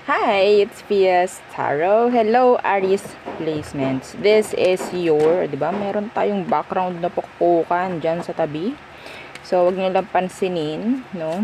Hi, it's Pia's Tarot. Hello, Aries Placements. This is your, di ba, meron tayong background na pukpukan dyan sa tabi. So, wag nyo lang pansinin, no?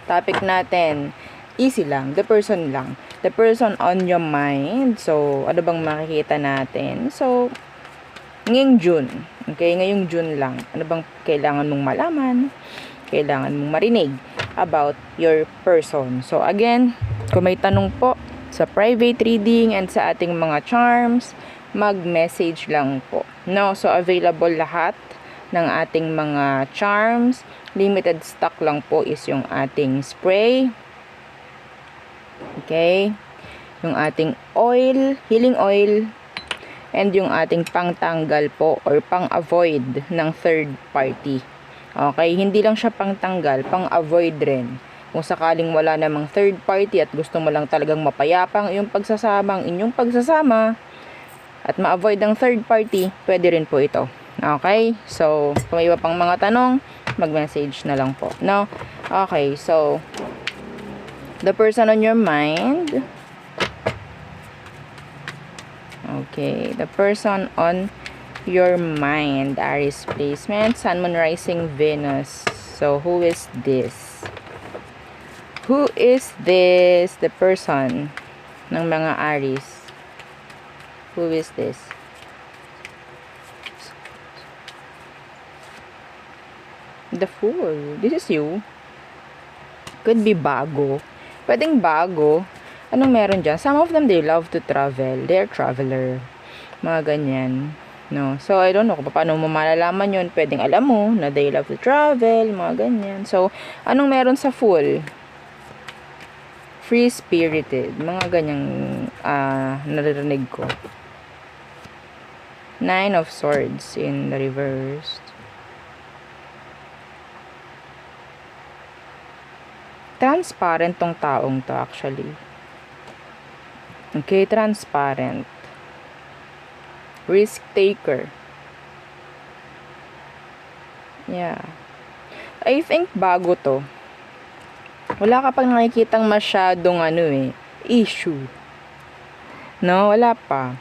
Topic natin, easy lang, the person lang. The person on your mind. So, ano bang makikita natin? So, ngayong June. Okay, ngayong June lang. Ano bang kailangan mong malaman? Kailangan mong marinig about your person. So, again, kung may tanong po sa private reading and sa ating mga charms, mag-message lang po. No? So, available lahat ng ating mga charms. Limited stock lang po is yung ating spray. Okay? Yung ating oil, healing oil, and yung ating pangtanggal po or pang-avoid ng third party. Okay? Hindi lang siya pangtanggal, pang-avoid rin. Kung sakaling wala namang third party at gusto mo lang talagang mapayapang iyong pagsasama, inyong pagsasama, at ma-avoid ang third party, pwede rin po ito. Okay? So, kung may iba pang mga tanong, mag-message na lang po. No? Okay, so, the person on your mind. Okay, the person on your mind, Aries placement, Sun, Moon, Rising, Venus. So, who is this? Who is this? The person ng mga Aries. Who is this? The Fool. This is you. Could be bago. Pwedeng bago. Anong meron dyan? Some of them, they love to travel. They're traveler. Mga ganyan. No? So, I don't know kung paano mo malalaman yun. Pwedeng alam mo na they love to travel. Mga ganyan. So, anong meron sa Fool? Free-spirited. Mga ganyang naririnig ko. Nine of Swords in the reverse. Transparent tong taong to actually. Okay, transparent. Risk taker. Yeah. I think bago to. Wala ka pang nakikitang masyadong issue. No, wala pa.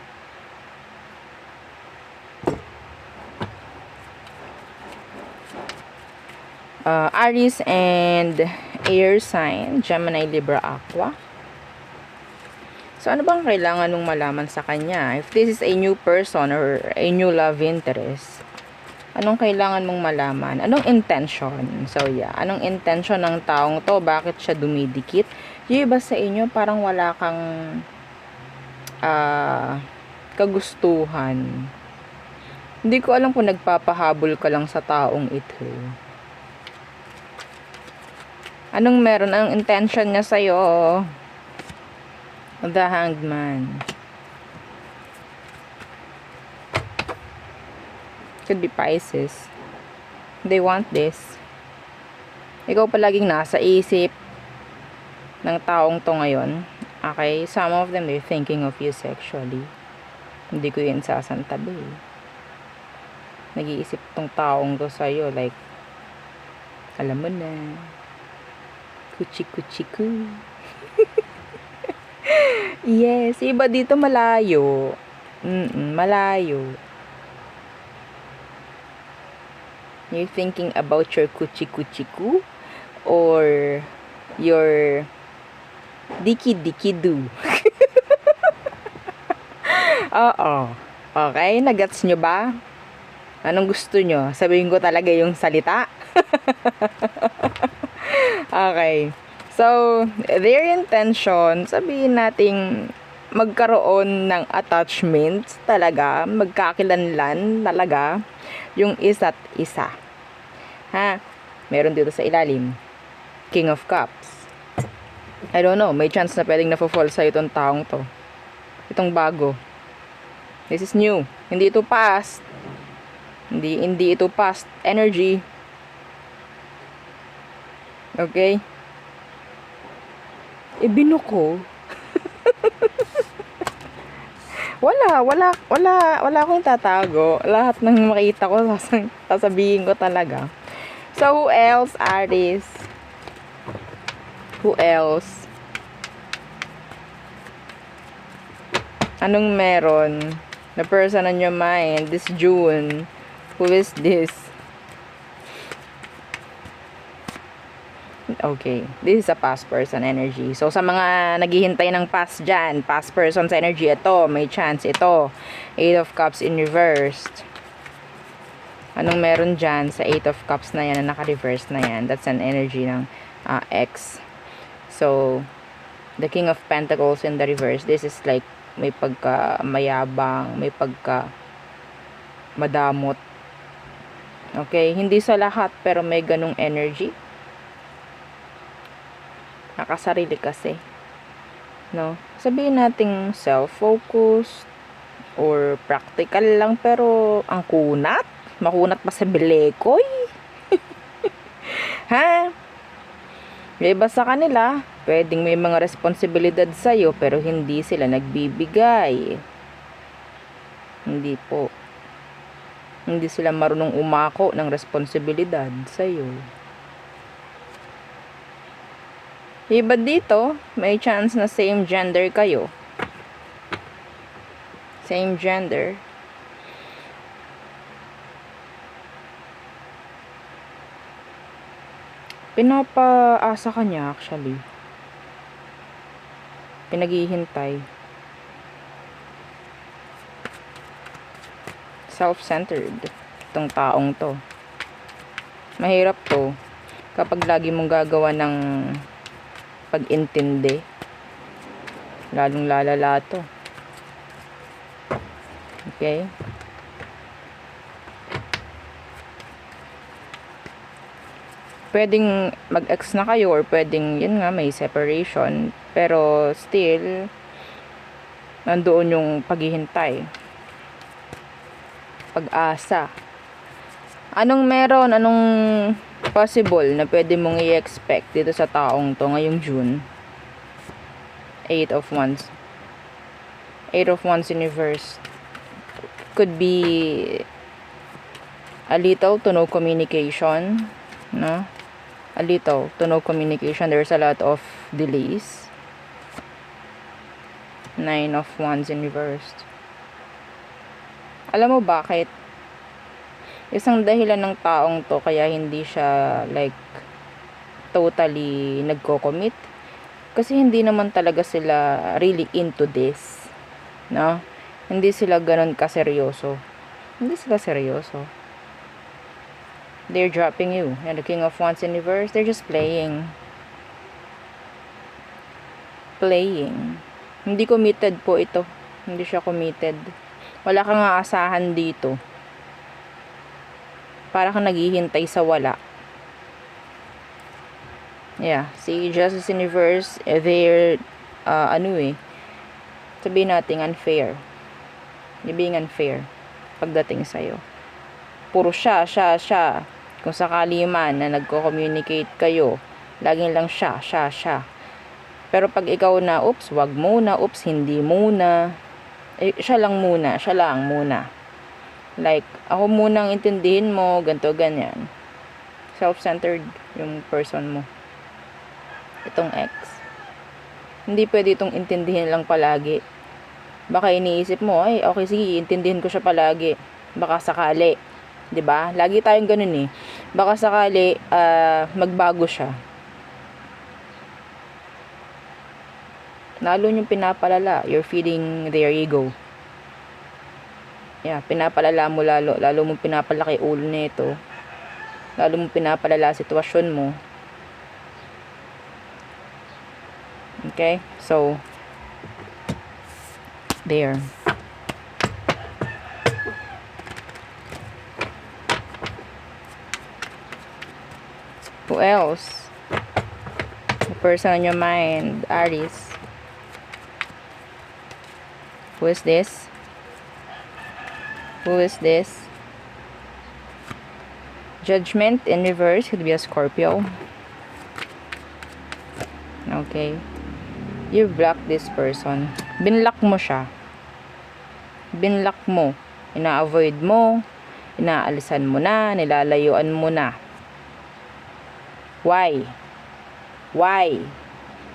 Aries and air sign, Gemini, Libra, Aqua. So, ano bang kailangan mong malaman sa kanya? If this is a new person or a new love interest, anong kailangan mong malaman? Anong intention? So, yeah. Anong intention ng taong to? Bakit siya dumidikit? Yung iba sa inyo, parang wala kang kagustuhan. Hindi ko alam kung nagpapahabol ka lang sa taong ito. Anong meron? Anong intention niya sa'yo? The Hanged Man. Could be Pisces. They want this. Ikaw palaging nasa isip ng taong to ngayon. Okay? Some of them, they're thinking of you sexually. Hindi ko yun sasantabi. Nag-iisip tong taong to sa'yo. Like, alam mo na. Kuchi-kuchi-ku. Yes, iba dito malayo. Malayo. You're thinking about your kuchi-kuchi-ku or your diki-diki-do. Oo. Okay, nagets nyo ba? Anong gusto nyo? Sabihin ko talaga yung salita. Okay. So, their intention, sabihin nating magkaroon ng attachment talaga, magkakilanlan talaga yung isa't isa. Ha? Meron dito sa ilalim. King of Cups. I don't know, may chance na pwedeng nafo-fall sa itong taong to. Itong bago. This is new. Hindi ito past. Hindi ito past energy. Okay? Binuko. Wala akong tatago. Lahat ng makita ko, sasabihin ko talaga. So, who else, Aries? Who else? Anong meron? The person on your mind this June. Who is this? Okay. This is a past person energy. So, sa mga naghihintay ng past dyan, past person's energy, ito, may chance ito. 8 of Cups in reversed. Anong meron dyan sa 8 of Cups na yan, na naka-reverse na yan? That's an energy ng X. So, the King of Pentacles in the reverse, this is like, may pagka mayabang, may pagka madamot. Okay? Hindi sa lahat, pero may ganung energy. Nakasarili kasi. No? Sabihin nating self-focused or practical lang, pero ang kunat. Makunat pa sa belekoy. Ha? May iba sa kanila, pwedeng may mga responsibilidad sa'yo, pero hindi sila nagbibigay. Hindi po. Hindi sila marunong umako ng responsibilidad sa'yo. Iba dito, may chance na same gender kayo. Same gender. Pinapaasa ka niya actually. Pinaghihintay. Self-centered. Itong taong to. Mahirap to kapag lagi mong gagawa ng pag-intindi. Lalong lalala to. Okay? Pwedeng mag-ex na kayo or pwedeng, yun nga, may separation. Pero still, nandoon yung paghihintay. Pag-asa. Anong meron? Anong possible na pwede mong i-expect dito sa taong to ngayong June? 8 of Wands. 8 of Wands in reverse. Could be a little to no communication. No? A little to no communication. There's a lot of delays. 9 of Wands in reverse. Alam mo bakit? Isang dahilan ng taong to kaya hindi siya like totally nagko-commit kasi hindi naman talaga sila really into this, no? Hindi sila ganun kaseryoso. Hindi sila seryoso. They're dropping you. And the King of Wands in reverse, they're just playing. Playing. Hindi committed po ito. Hindi siya committed. Wala kang aasahan dito. Para kang naghihintay sa wala. Yeah. See, Justice in reverse, they're, sabihin natin unfair. You're being unfair pagdating sa'yo. Puro siya. Kung sakali man na nagko-communicate kayo, laging lang siya. Pero pag ikaw na, oops, wag muna, oops, hindi muna, siya lang muna. Like, ako munang intindihin mo, ganto, ganyan. Self-centered yung person mo. Itong ex. Hindi pwede itong intindihin lang palagi. Baka iniisip mo, ay, okay, sige, intindihin ko siya palagi. Baka sakali. 'Di ba? Lagi tayong ganun eh. Baka sakali magbago siya. Lalo yung pinapalala, you're feeding their ego. Yeah, pinapalala mo lalo mo pinapalaki ulo nito. Lalo mo pinapalala sitwasyon mo. Okay? So there. Who else? The person on your mind, Aries. Who is this? Who is this? Judgment in reverse. Could be a Scorpio. Okay. You block this person. Binlock mo siya. Binlock mo. Ina-avoid mo. Inaalisan mo na. Nilalayuan mo na. Why?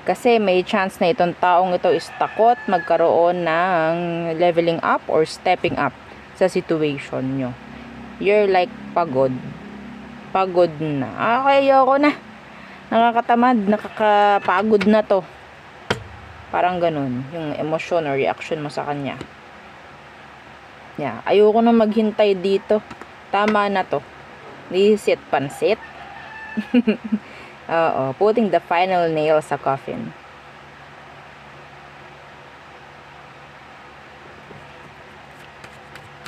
Kasi may chance na itong taong ito is takot magkaroon ng leveling up or stepping up sa situation nyo. You're like pagod. Pagod na. Okay, ayoko na. Nakakatamad, nakakapagod na to. Parang ganun, yung emosyon or reaction mo sa kanya. Yeah, ayoko na maghintay dito. Tama na to. Lisit pansit. Oo, putting the final nail sa coffin.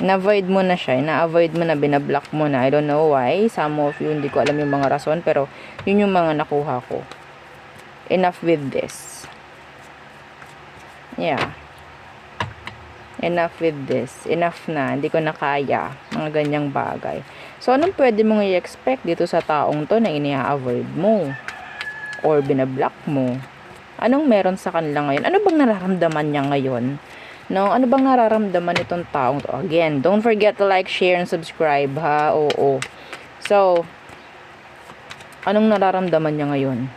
Na-avoid mo na siya. Na-avoid mo na, binablock mo na. I don't know why. Some of you, hindi ko alam yung mga rason. Pero, yun yung mga nakuha ko. Enough with this. Yeah. Enough with this. Enough na. Hindi ko na kaya. Mga ganyang bagay. So, anong pwede mong i-expect dito sa taong to na inia-avoid mo? Or binablock mo? Anong meron sa kanila ngayon? Ano bang nararamdaman niya ngayon? No? Ano bang nararamdaman itong taong to? Again, don't forget to like, share, and subscribe, ha? Oo. So, anong nararamdaman niya ngayon?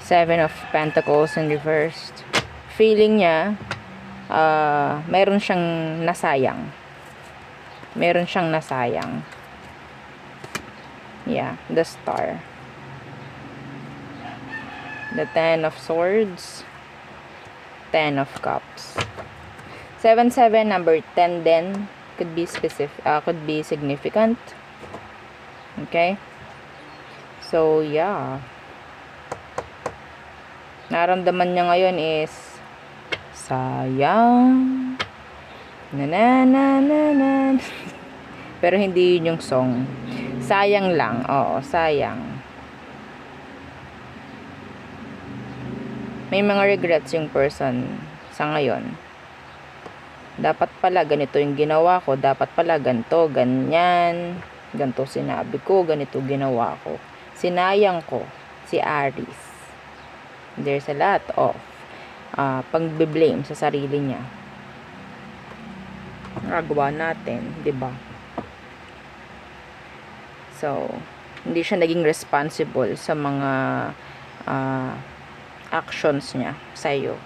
7 of Pentacles in reversed. Feeling niya, meron siyang nasayang. Meron siyang nasayang. Yeah, the Star. The 10 of Swords. 10 of Cups. 7-7, number 10 then. Could be specific, could be significant. Okay? So, yeah. Naramdaman niya ngayon is sayang. Na na na na na. Pero hindi yun yung song. Sayang lang. Oo, sayang. May mga regrets yung person sa ngayon. Dapat pala ganito yung ginawa ko. Dapat pala ganito, ganyan. Ganito sinabi ko, ganito ginawa ko. Sinayang ko si Aries. There's a lot of pagbe-blame sa sarili niya. Nagawa natin, 'di ba? So, hindi siya naging responsible sa mga actions niya sa iyo.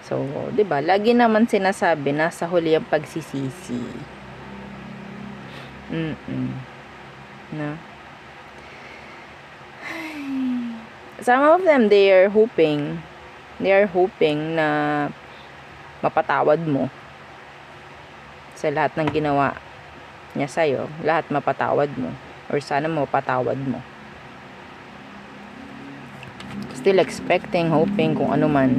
So, 'di ba? Lagi naman sinasabi na sa huli ang pagsisisi. No? Some of them, they are hoping na mapatawad mo sa lahat ng ginawa niya sa'yo. Lahat mapatawad mo. Or sana mapatawad mo. Still expecting, hoping, kung ano man.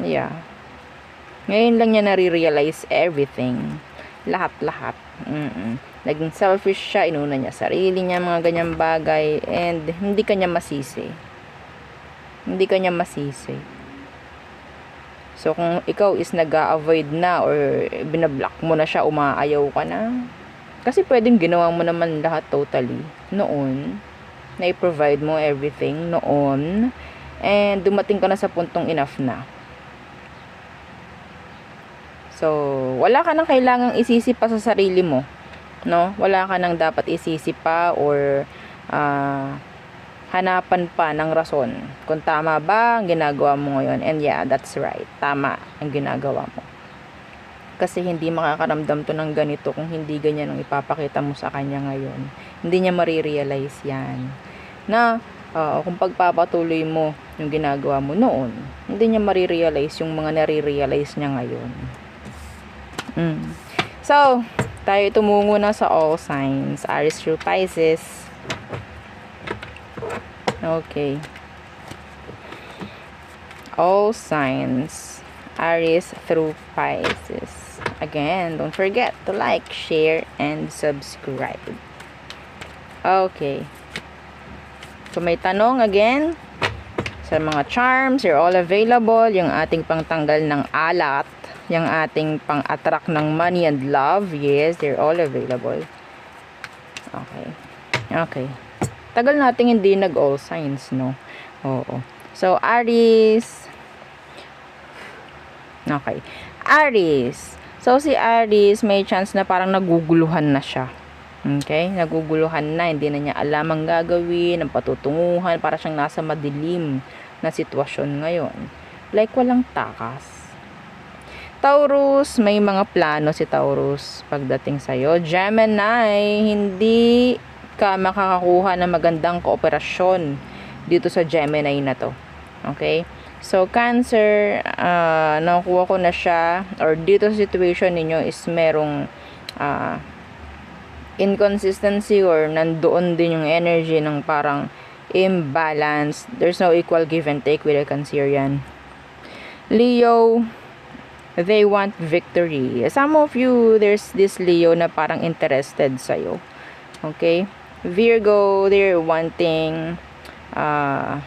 Yeah. Ngayon lang niya nare-realize everything. Lahat-lahat. Naging selfish siya, inuna niya sarili niya, mga ganyang bagay, and hindi kanya masisi. Hindi kanya masisi. So, kung ikaw is nag-a-avoid na or binablock mo na siya, umaayaw ka na, kasi pwedeng ginawa mo naman lahat totally noon, na i-provide mo everything noon, and dumating ka na sa puntong enough na. So, wala ka nang kailangang isisi pa sa sarili mo. No? Wala ka nang dapat isisi pa or hanapan pa ng rason kung tama ba ang ginagawa mo ngayon. And yeah, that's right. Tama ang ginagawa mo. Kasi hindi makakaramdam to ng ganito kung hindi ganyan ang ipapakita mo sa kanya ngayon. Hindi niya marirealize yan. Na kung pagpapatuloy mo yung ginagawa mo noon, hindi niya marirealize yung mga nare-realize niya ngayon. So, tayo tumungo na sa all signs. Aries through Pisces. Okay. All signs. Aries through Pisces. Again, don't forget to like, share, and subscribe. Okay. So, may tanong again. Sa mga charms, you're all available. Yung ating pangtanggal ng alat. Yung ating pang-attract ng money and love. Yes, they're all available. Okay. Okay. Tagal nating hindi nag-all signs, no? Oo. So, Aries. Okay. Aries. So, si Aries, may chance na parang naguguluhan na siya. Okay? Naguguluhan na, hindi na niya alam ang gagawin, ang patutunguhan, para siyang nasa madilim na sitwasyon ngayon. Like walang takas. Taurus, may mga plano si Taurus pagdating sa'yo. Gemini, hindi ka makakakuha ng magandang kooperasyon dito sa Gemini na to. Okay? So, Cancer, nakuha ko na siya, or dito sa situation ninyo is merong inconsistency or nandoon din yung energy ng parang imbalance. There's no equal give and take with a Cancerian. Leo, they want victory. Some of you, there's this Leo na parang interested sa'yo. Okay? Virgo, they're wanting,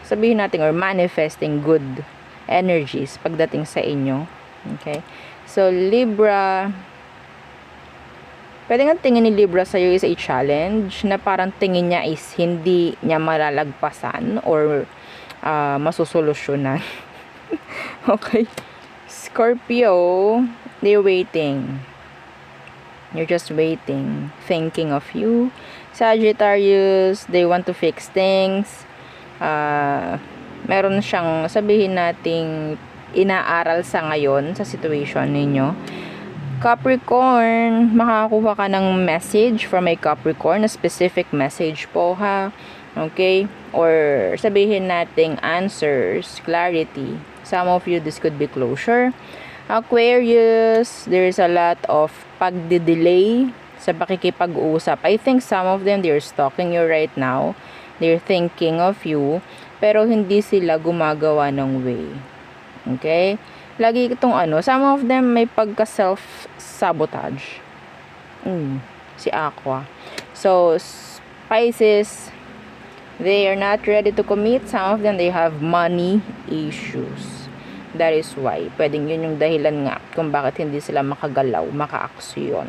sabihin natin, or manifesting good energies pagdating sa inyo. Okay? So, Libra, pwede nga tingin ni Libra sa'yo is a challenge na parang tingin niya is hindi niya malalagpasan or masusolusyonan. Okay? Scorpio, they're waiting. You're just waiting, thinking of you. Sagittarius, they want to fix things. Meron siyang, sabihin nating, inaaral sa ngayon sa situation ninyo. Capricorn, makakuha ka ng message from a Capricorn, a specific message po ha. Okay? Or sabihin nating answers, clarity. Some of you, this could be closure. Aquarius, there's a lot of pagdidelay sa pakikipag-usap. I think some of them, they're stalking you right now. They're thinking of you, pero hindi sila gumagawa ng way. Okay? Lagi itong some of them may pagka-self-sabotage. Si Aqua. So, Pisces, they are not ready to commit. Some of them, they have money issues. That is why. Pwedeng yun yung dahilan nga kung bakit hindi sila makagalaw, maka-aksyon.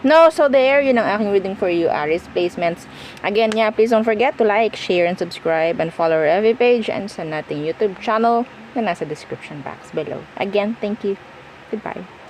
No, so there, yun ang aking reading for you, Aries placements. Again, please don't forget to like, share, and subscribe, and follow our FB page and sa nating YouTube channel na nasa description box below. Again, thank you. Goodbye.